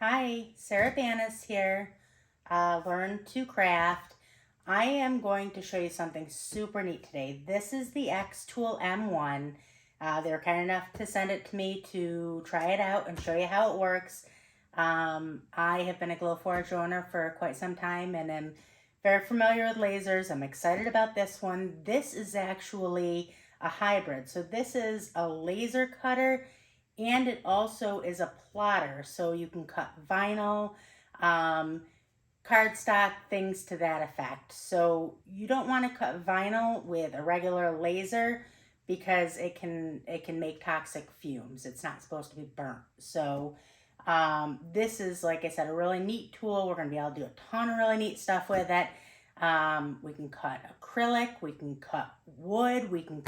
Hi, Sarah Banas here, Learn to Craft. I am going to show you something super neat today. This is the XTool M1. They were kind enough to send it to me to try it out and show you how it works. I have been a Glowforge owner for quite some time and am very familiar with lasers. I'm excited about this one. This is actually a hybrid. So this is a laser cutter and it also is a plotter, so you can cut vinyl, cardstock, things to that effect. So you don't want to cut vinyl with a regular laser because it can make toxic fumes. It's not supposed to be burnt. So this is, like I said, a really neat tool. We're going to be able to do a ton of really neat stuff with it. We can cut acrylic, we can cut wood, we can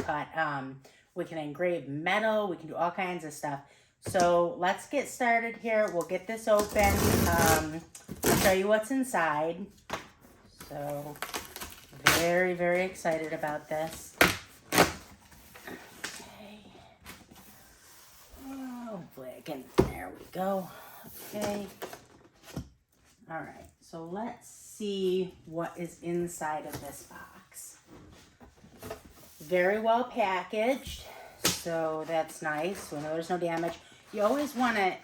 engrave metal, we can do all kinds of stuff. So let's get started here. We'll get this open. I'll show you what's inside. So very, very excited about this. Okay. Oh, hopefully I can, there we go. Okay. All right, so let's see what is inside of this box. Very well packaged, so that's nice. We know there's no damage. You always want to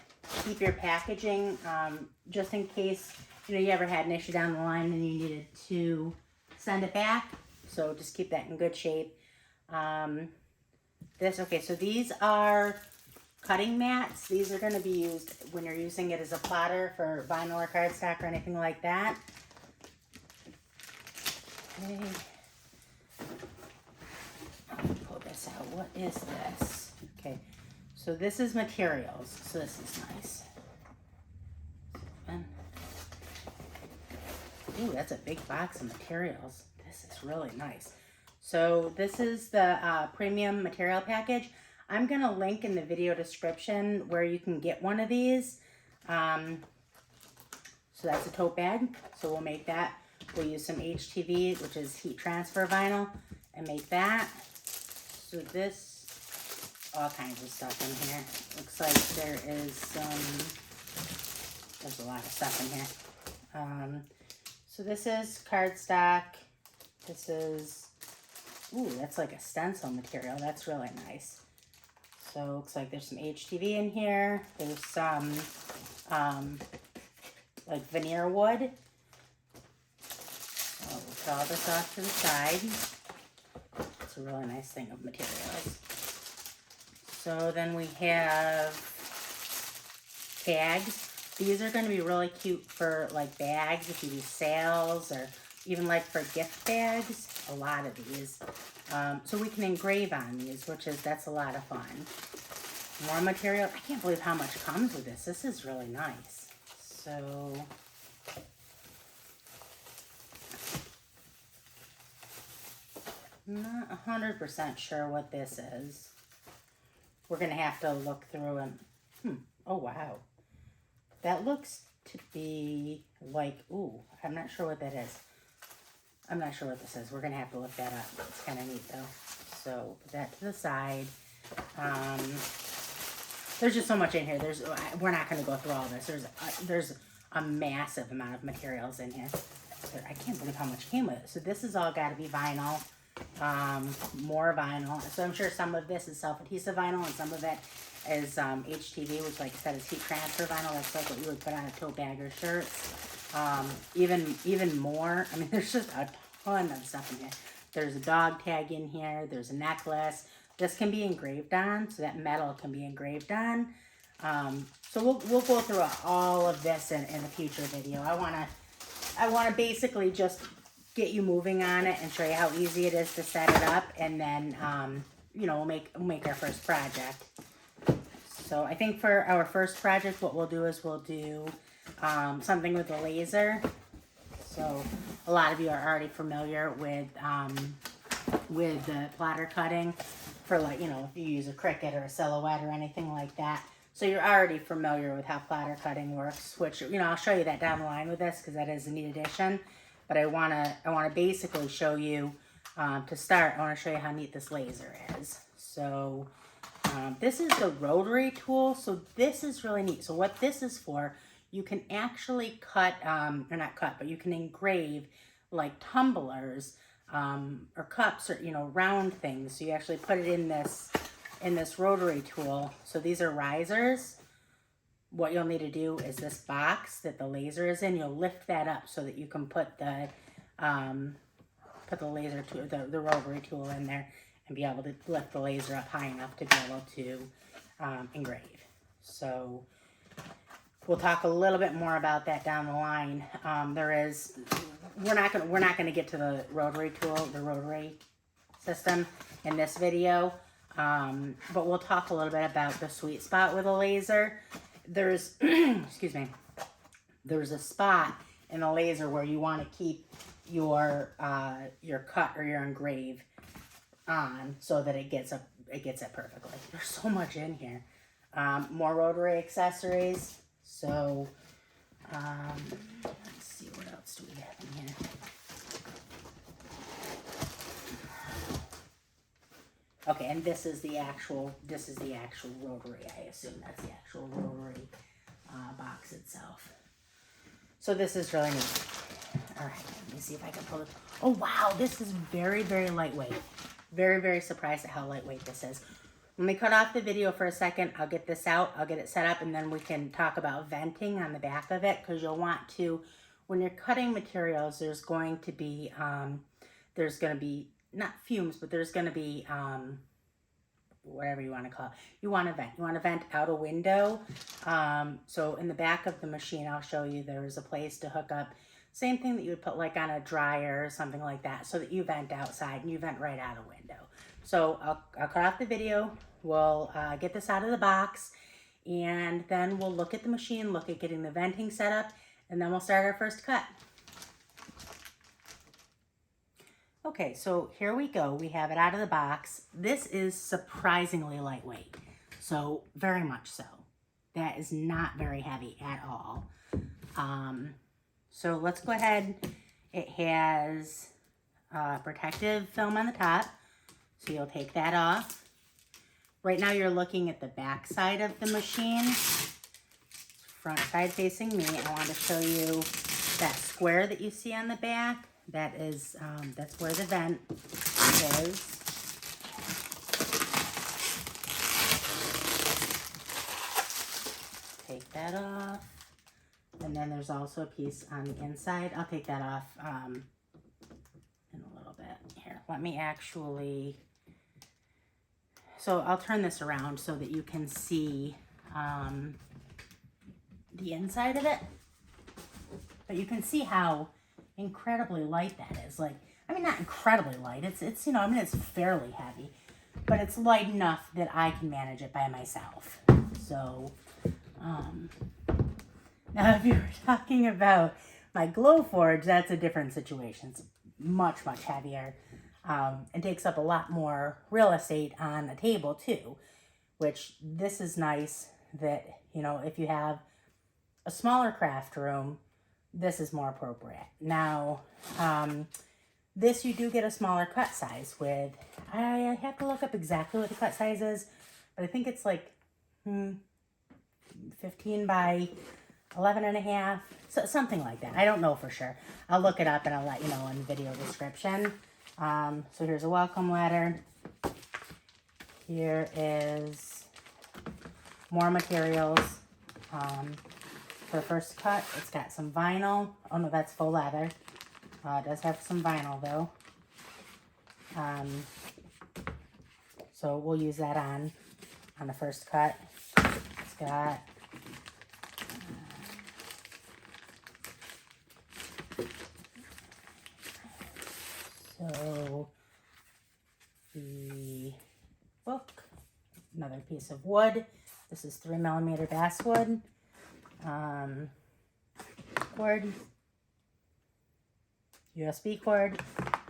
keep your packaging just in case you ever had an issue down the line and you needed to send it back. So just keep that in good shape. Okay, so these are cutting mats. These are going to be used when you're using it as a plotter for vinyl or cardstock or anything like that. Okay. Pull this out. What is this? Okay, so this is materials. So this is nice. Ooh, that's a big box of materials. This is really nice. So this is the premium material package. I'm going to link in the video description where you can get one of these. So that's a tote bag. So we'll make that. We'll use some HTV, which is heat transfer vinyl, and make that. So this, all kinds of stuff in here. Looks like there's a lot of stuff in here. So this is cardstock. This is, ooh, that's like a stencil material. That's really nice. So it looks like there's some HTV in here. There's some like veneer wood. So we'll put all this off to the side. It's a really nice thing of materials. So then we have tags. These are going to be really cute for like bags if you do sales or even like for gift bags. A lot of these. So we can engrave on these, that's a lot of fun. More material. I can't believe how much comes with this. This is really nice. So I'm not 100% sure what this is. We're going to have to look through and, oh wow. That looks to be like, ooh, I'm not sure what that is. I'm not sure what this is. We're going to have to look that up. It's kind of neat though. So put that to the side. There's just so much in here. We're not going to go through all this. There's a massive amount of materials in here. I can't believe how much came with it. So this has all got to be vinyl. More vinyl. So I'm sure some of this is self-adhesive vinyl and some of it is HTV, which like I said is heat transfer vinyl. That's like what you would put on a tote bag or shirts. Even more. I mean, there's just a ton of stuff in here. There's a dog tag in here. There's a necklace. This can be engraved on, so that metal can be engraved on. So we'll go through all of this in a future video. I wanna basically just get you moving on it and show you how easy it is to set it up, and then we'll make our first project. So I think for our first project, what we'll do is we'll do something with a laser. So a lot of you are already familiar with the plotter cutting for, like, if you use a Cricut or a Silhouette or anything like that. So you're already familiar with how plotter cutting works, which, I'll show you that down the line with this because that is a neat addition. But I wanna basically show you, to start, I wanna show you how neat this laser is. So this is the rotary tool. So this is really neat. So what this is for, you can actually cut, or not cut, but you can engrave like tumblers or cups or, you know, round things. So you actually put it in this rotary tool. So these are risers. What you'll need to do is this box that the laser is in, you'll lift that up so that you can put the laser tool, the rotary tool in there and be able to lift the laser up high enough to be able to engrave. So we'll talk a little bit more about that down the line. We're not gonna get to the rotary tool, the rotary system in this video, but we'll talk a little bit about the sweet spot with a laser. There's, excuse me, there's a spot in the laser where you want to keep your cut or your engrave on so that it gets it perfectly. There's so much in here. More rotary accessories. So let's see, what else do we have in here? Okay, and this is the actual rotary. I assume that's the actual rotary box itself. So this is really neat. All right, let me see if I can pull it. Oh wow, this is very, very lightweight. Very, very surprised at how lightweight this is. Let me cut off the video for a second. I'll get this out. I'll get it set up, and then we can talk about venting on the back of it, because you'll want to, when you're cutting materials, there's going to be not fumes, but there's going to be whatever you want to call it. You want to vent. You want to vent out a window. So in the back of the machine, I'll show you there's a place to hook up. Same thing that you would put like on a dryer or something like that, so that you vent outside and you vent right out a window. So I'll cut off the video. We'll get this out of the box, and then we'll look at the machine, look at getting the venting set up, and then we'll start our first cut. Okay, so here we go. We have it out of the box. This is surprisingly lightweight, so very much so. That is not very heavy at all. So let's go ahead. It has protective film on the top, so you'll take that off. Right now you're looking at the back side of the machine, front side facing me. I want to show you that square that you see on the back. That is, that's where the vent is. Take that off. And then there's also a piece on the inside. I'll take that off in a little bit. Here, let me actually, so I'll turn this around so that you can see the inside of it. But you can see how incredibly light that is. Like, I mean, not incredibly light. It's you know, I mean, it's fairly heavy, but it's light enough that I can manage it by myself. So, now if you were talking about my Glowforge, that's a different situation. It's much, much heavier. It takes up a lot more real estate on a table too, which this is nice that, you know, if you have a smaller craft room, this is more appropriate. Now, this you do get a smaller cut size with, I have to look up exactly what the cut size is, but I think it's like 15 by 11.5, so something like that. I don't know for sure. I'll look it up and I'll let you know in the video description. So here's a welcome letter. Here is more materials. For the first cut, it's got some vinyl. Oh no, that's faux leather. It does have some vinyl though. So we'll use that on the first cut. It's got so the book, another piece of wood. This is 3mm basswood. Cord, USB cord.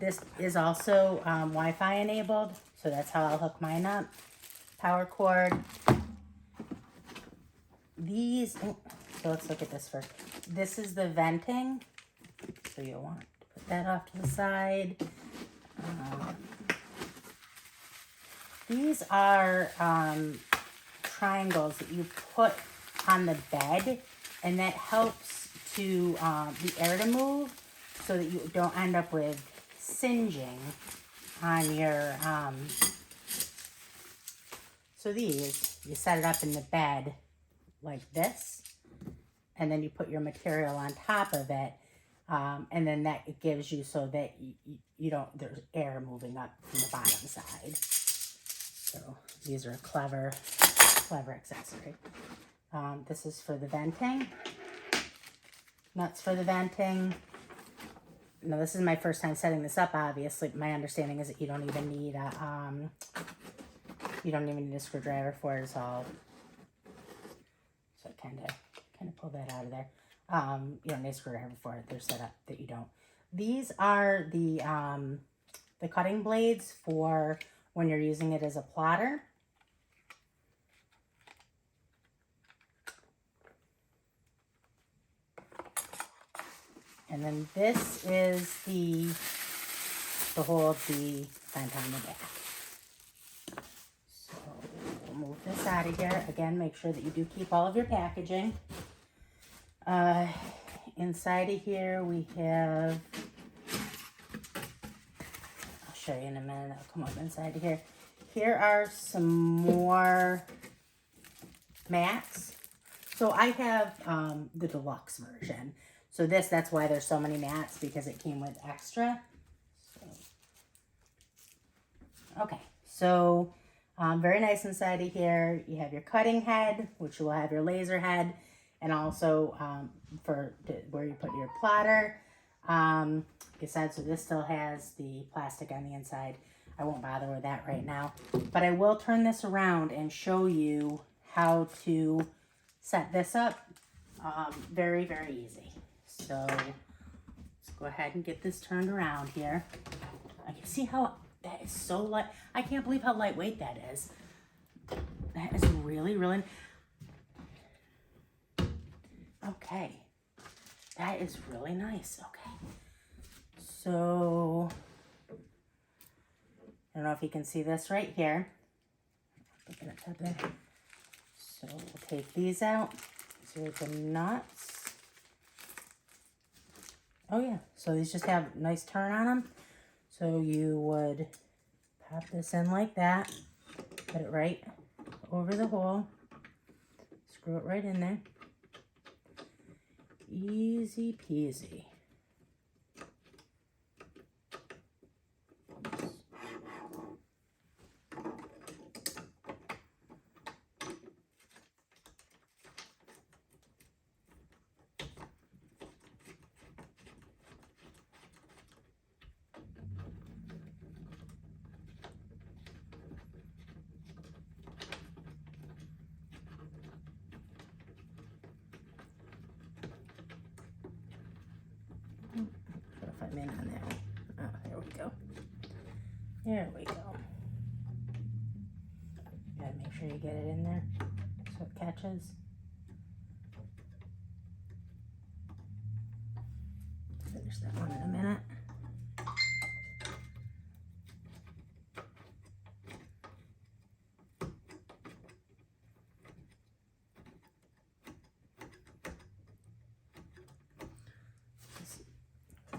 This is also Wi-Fi enabled, so that's how I'll hook mine up. Power cord. These, so let's look at this first. This is the venting, so you'll want to put that off to the side. These are triangles that you put on the bed and that helps to the air to move so that you don't end up with singeing on your, so these, you set it up in the bed like this, and then you put your material on top of it, and then that it gives you so that you don't, there's air moving up from the bottom side. So these are a clever accessory. This is for the venting. Nuts for the venting. Now this is my first time setting this up, obviously. My understanding is that you don't even need a screwdriver for it. It's all, so I kind of pull that out of there. You don't need a screwdriver for it. They're set up that you don't. These are the cutting blades for when you're using it as a plotter. And then this is to hold the vent on the back. So we'll move this out of here. Again, make sure that you do keep all of your packaging. Inside of here we have, I'll show you in a minute, I'll come up inside of here. Here are some more mats. So I have the deluxe version. So that's why there's so many mats, because it came with extra. Okay, so very nice inside of here. You have your cutting head, which will have your laser head, and also for where you put your plotter. Like I said, so this still has the plastic on the inside. I won't bother with that right now, but I will turn this around and show you how to set this up. Very, very easy. So let's go ahead and get this turned around here. I can see how that is so light. I can't believe how lightweight that is. That is really, really... Okay. That is really nice. Okay. So, I don't know if you can see this right here. So we'll take these out. These are the nuts. Oh yeah, so these just have a nice turn on them. So you would pop this in like that, put it right over the hole, screw it right in there. Easy peasy. If I'm in on that one. Oh, there we go. There we go. Gotta make sure you get it in there so it catches. Finish that one in a minute.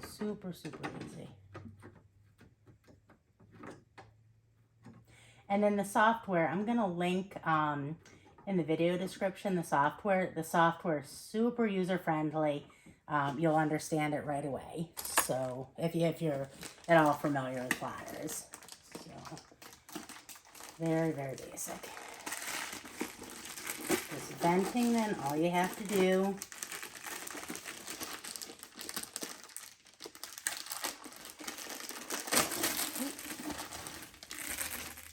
Super, super easy. And then the software, I'm going to link in the video description, the software. The software is super user-friendly. You'll understand it right away. So if you're at all familiar with plotters. So very, very basic. This venting, then all you have to do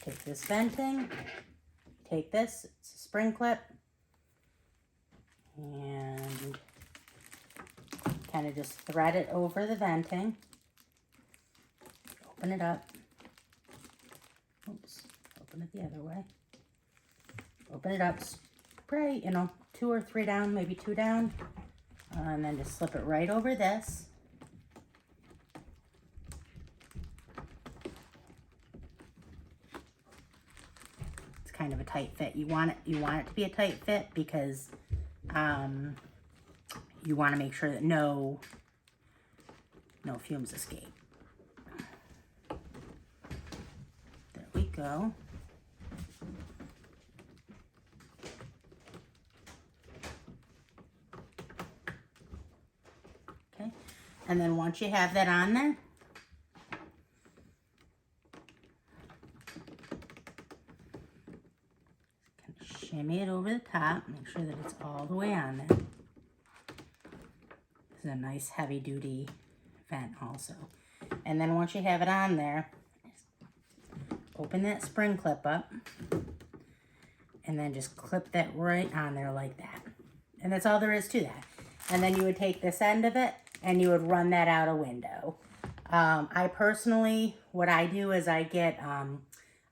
take this venting, take this, it's a spring clip, and kind of just thread it over the venting. Open it up. Oops, open it the other way. Open it up, spray, 2 or 3 down, maybe 2 down, and then just slip it right over this. Kind of a tight fit. You want it to be a tight fit because you want to make sure that no fumes escape. There we go. Okay, and then once you have that on there, kind of shimmy it over the top, make sure that it's all the way on there. This is a nice heavy duty vent also. And then once you have it on there, open that spring clip up and then just clip that right on there like that. And that's all there is to that. And then you would take this end of it and you would run that out a window. I personally, what I do is I get, I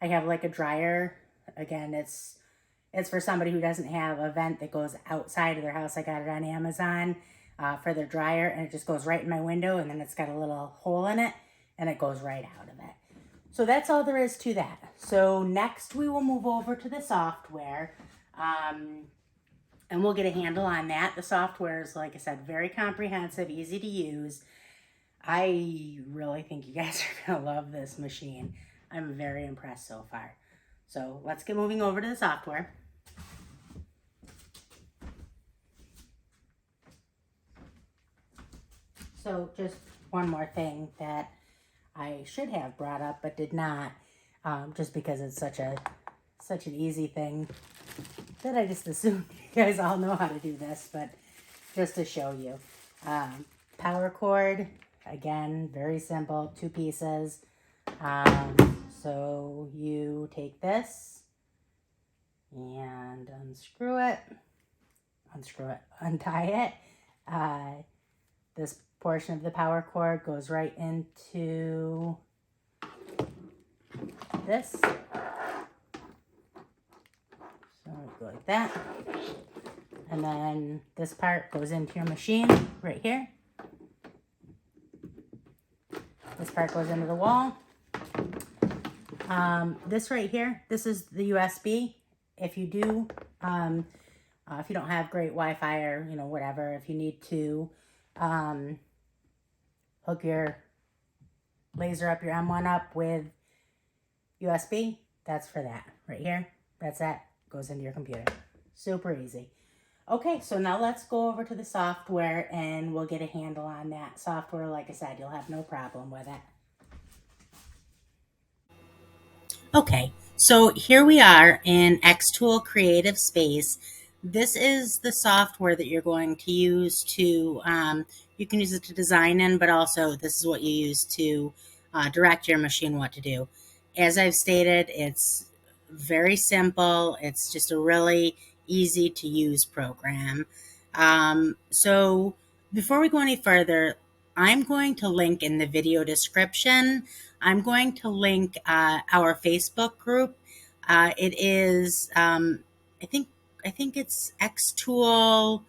have like a dryer. Again, it's for somebody who doesn't have a vent that goes outside of their house. I got it on Amazon for their dryer, and it just goes right in my window, and then it's got a little hole in it, and it goes right out of it. So that's all there is to that. So next we will move over to the software, and we'll get a handle on that. The software is, like I said, very comprehensive, easy to use. I really think you guys are going to love this machine. I'm very impressed so far. So let's get moving over to the software. So just one more thing that I should have brought up but did not, just because it's such an easy thing that I just assumed you guys all know how to do this, but just to show you. Power cord, again, very simple, 2 pieces. So you take this and untie it. This portion of the power cord goes right into this. So go like that. And then this part goes into your machine right here. This part goes into the wall. This right here, this is the USB. If you do, if you don't have great Wi-Fi or, whatever, if you need to hook your laser up, your M1 up with USB, that's for that right here. That's that, goes into your computer. Super easy. Okay, so now let's go over to the software and we'll get a handle on that. Software, like I said, you'll have no problem with it. Okay, so here we are in XTool Creative Space. This is the software that you're going to use to, you can use it to design in, but also this is what you use to direct your machine what to do. As I've stated, it's very simple. It's just a really easy to use program. So before we go any further, I'm going to link in the video description. I'm going to link our Facebook group. It is, I think it's XTool.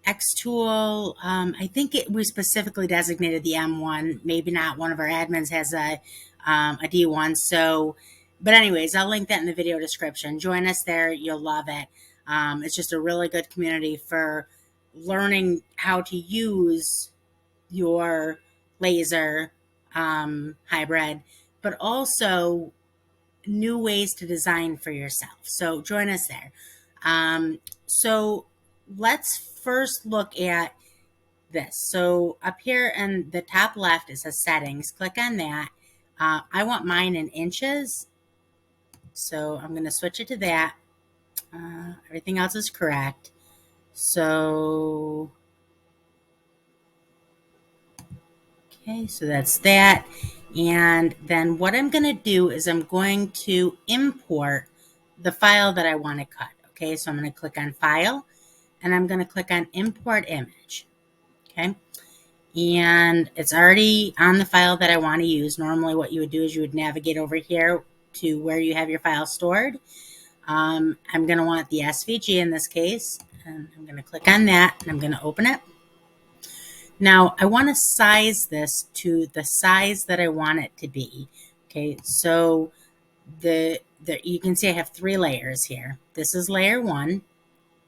I think we specifically designated the M1. Maybe not. One of our admins has a D1. So, but anyways, I'll link that in the video description. Join us there. You'll love it. It's just a really good community for learning how to use your laser hybrid, but also new ways to design for yourself. So join us there. So let's first look at this. So up here in the top left, it says settings. Click on that. I want mine in inches. So I'm going to switch it to that. Everything else is correct. So, okay, so that's that. And then what I'm going to do is I'm going to import the file that I want to cut. Okay, so I'm going to click on File, and I'm going to click on Import Image. Okay, and it's already on the file that I want to use. Normally what you would do is you would navigate over here to where you have your file stored. I'm going to want the SVG in this case, and I'm going to click on that, and I'm going to open it. Now, I want to size this to the size that I want it to be. Okay, so you can see I have 3 layers here. This is layer 1,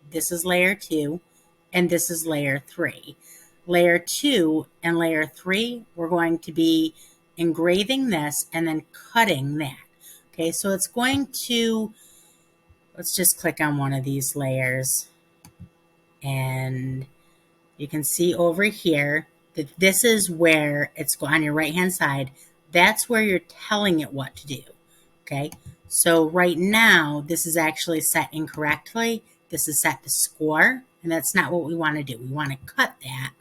this is layer 2, and this is layer 3. Layer 2 and layer 3, we're going to be engraving this and then cutting that. Okay, so it's going to, let's just click on one of these layers, and you can see over here that this is where it's on your right hand side. That's where you're telling it what to do. Okay, so right now this is actually set incorrectly. This is set to score, and that's not what we want to do. We want to cut that.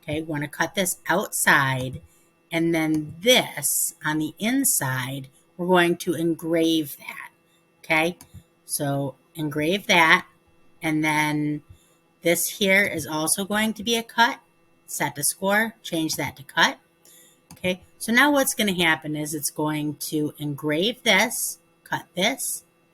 Okay, we want to cut this outside, and then this on the inside, we're going to engrave that. Okay, so engrave that, and then this here is also going to be a cut. Set to score, change that to cut. Okay, so now what's going to happen is it's going to engrave this,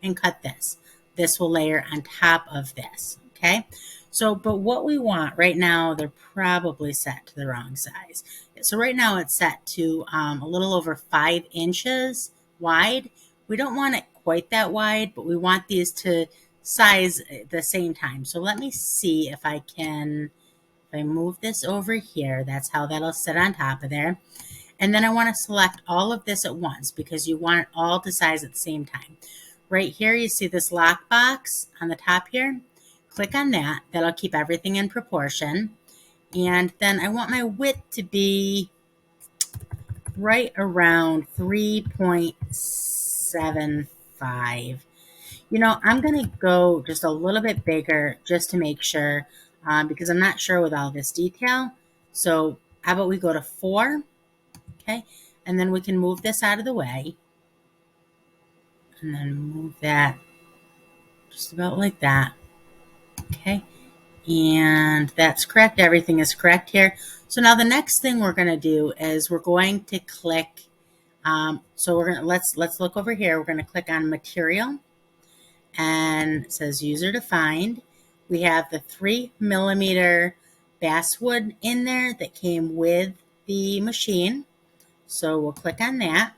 and cut this. This will layer on top of this. Okay, so but what we want right now, they're probably set to the wrong size. So right now it's set to a little over 5 inches wide. We don't want it quite that wide, but we want these to size at the same time. So let me see if I can, if I move this over here, that's how that'll sit on top of there. And then I want to select all of this at once because you want it all to size at the same time. Right here, you see this lock box on the top here. Click on that. That'll keep everything in proportion. And then I want my width to be right around 3.75. You know, I'm going to go just a little bit bigger just to make sure because I'm not sure with all this detail. So how about we go to 4? Okay, and then we can move this out of the way. And then move that just about like that. Okay, and that's correct. Everything is correct here. So now the next thing we're going to do is we're going to click. So we're going to let's look over here. We're going to click on material, and it says user defined. We have the 3mm basswood in there that came with the machine. So we'll click on that.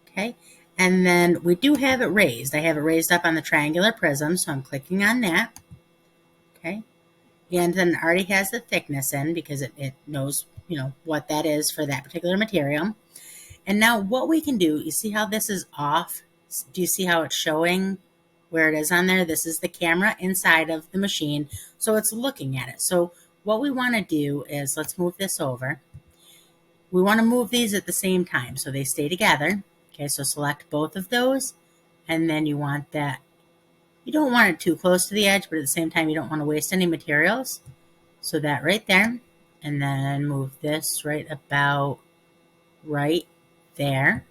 Okay, and then we do have it raised. I have it raised up on the triangular prism, so I'm clicking on that. Okay, and then it already has the thickness in because it knows, you know, what that is for that particular material. And now what we can do, you see how this is off? Do you see how it's showing where it is on there? This is the camera inside of the machine, so it's looking at it. So what we want to do is, let's move this over. We want to move these at the same time so they stay together. Okay, so select both of those, and then you want that. You don't want it too close to the edge, but at the same time, you don't want to waste any materials. So that right there, and then move this right about right there.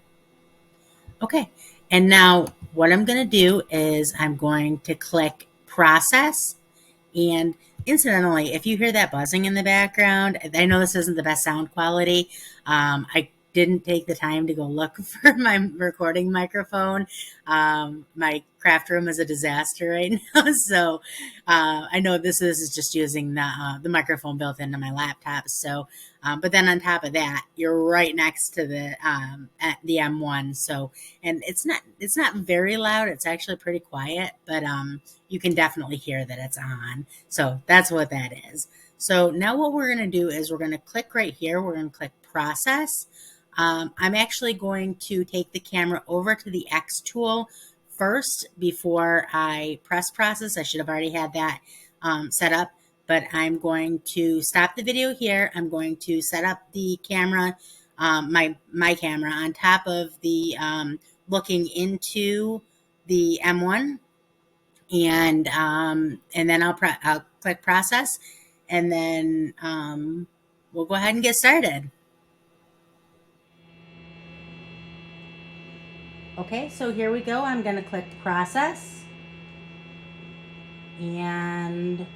Okay, and now what I'm going to do is I'm going to click process. And incidentally, if you hear that buzzing in the background, I know this isn't the best sound quality. I didn't take the time to go look for my recording microphone. My craft room is a disaster right now, so I know this is just using the microphone built into my laptop. So, but then on top of that, you're right next to the M1. So, and it's not very loud. It's actually pretty quiet, but you can definitely hear that it's on. So that's what that is. So now what we're going to do is we're going to click right here. We're going to click process. I'm actually going to take the camera over to the XTool first before I press process. I should have already had that set up, but I'm going to stop the video here. I'm going to set up the camera, my camera on top of the looking into the M1, and then I'll click process, and then we'll go ahead and get started. Okay, so here we go. I'm going to click process, and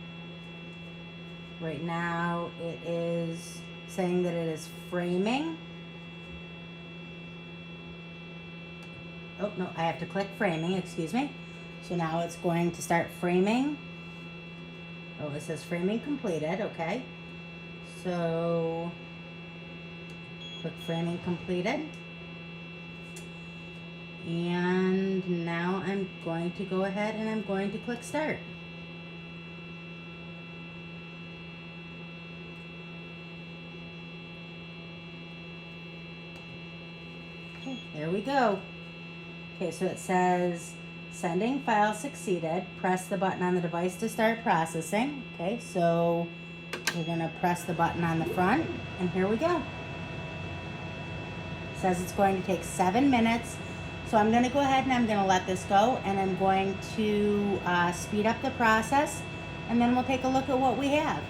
right now it is saying that it is framing. Oh, no, I have to click framing, excuse me. So now it's going to start framing. Oh, it says framing completed, okay. So click framing completed. And now I'm going to go ahead and I'm going to click start. There we go. Okay, so it says sending file succeeded. Press the button on the device to start processing. Okay, so we're gonna press the button on the front, and here we go. It says it's going to take 7 minutes. So I'm gonna go ahead and I'm gonna let this go, and I'm going to speed up the process, and then we'll take a look at what we have.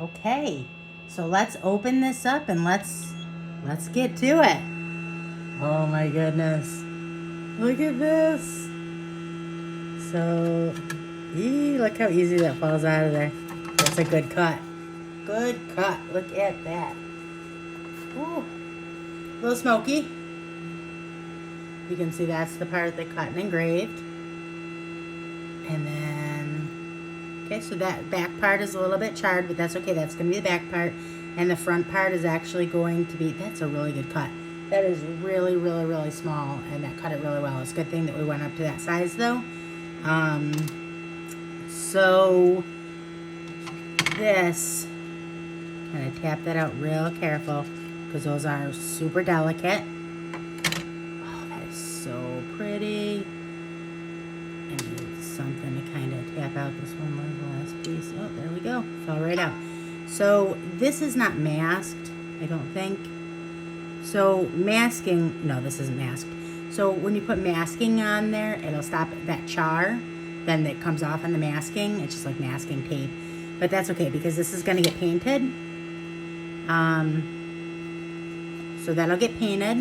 Okay, so let's open this up and let's get to it. Oh my goodness. Look at this. So, look how easy that falls out of there. That's a good cut. Good cut. Look at that. Ooh. A little smoky. You can see that's the part that cut and engraved. And then, okay, so that back part is a little bit charred, but that's okay. That's going to be the back part. And the front part is actually going to be, that's a really good cut. That is really, really, really small, and that cut it really well. It's a good thing that we went up to that size, though. So this, kind of tap that out real careful, because those are super delicate. Oh, that is so pretty. I need something to kind of tap out this one last piece. Oh, there we go. Fell right out. So this is not masked, I don't think. So masking, no, this isn't masked. So when you put masking on there, it'll stop that char. Then it comes off on the masking. It's just like masking tape. But that's okay because this is going to get painted. So that'll get painted.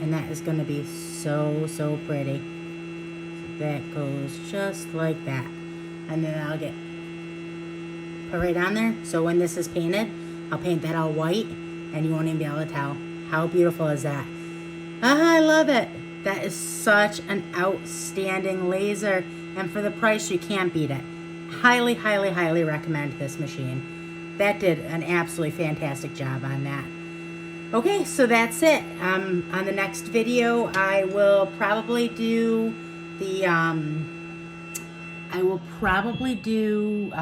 And that is going to be so, so pretty. So that goes just like that. And then I'll get put right on there. So when this is painted, I'll paint that all white. And you won't even be able to tell. How beautiful is that? I love it. That is such an outstanding laser, and for the price, you can't beat it. Highly, highly, highly recommend this machine. That did an absolutely fantastic job on that. Okay, so that's it. On the next video, I will probably do the, I'll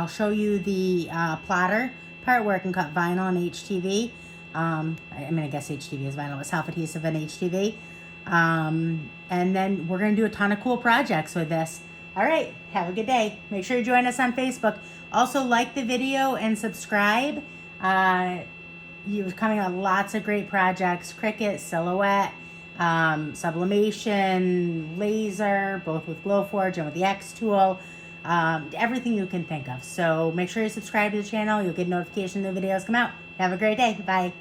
show you the plotter part where I can cut vinyl and HTV. I guess HTV is vinyl, but self-adhesive and HTV. And then we're going to do a ton of cool projects with this. All right, have a good day. Make sure you join us on Facebook. Also, like the video and subscribe. You're coming on lots of great projects: Cricut, Silhouette, sublimation, laser, both with Glowforge and with the XTool. Everything you can think of. So make sure you subscribe to the channel. You'll get notification when the videos come out. Have a great day. Bye.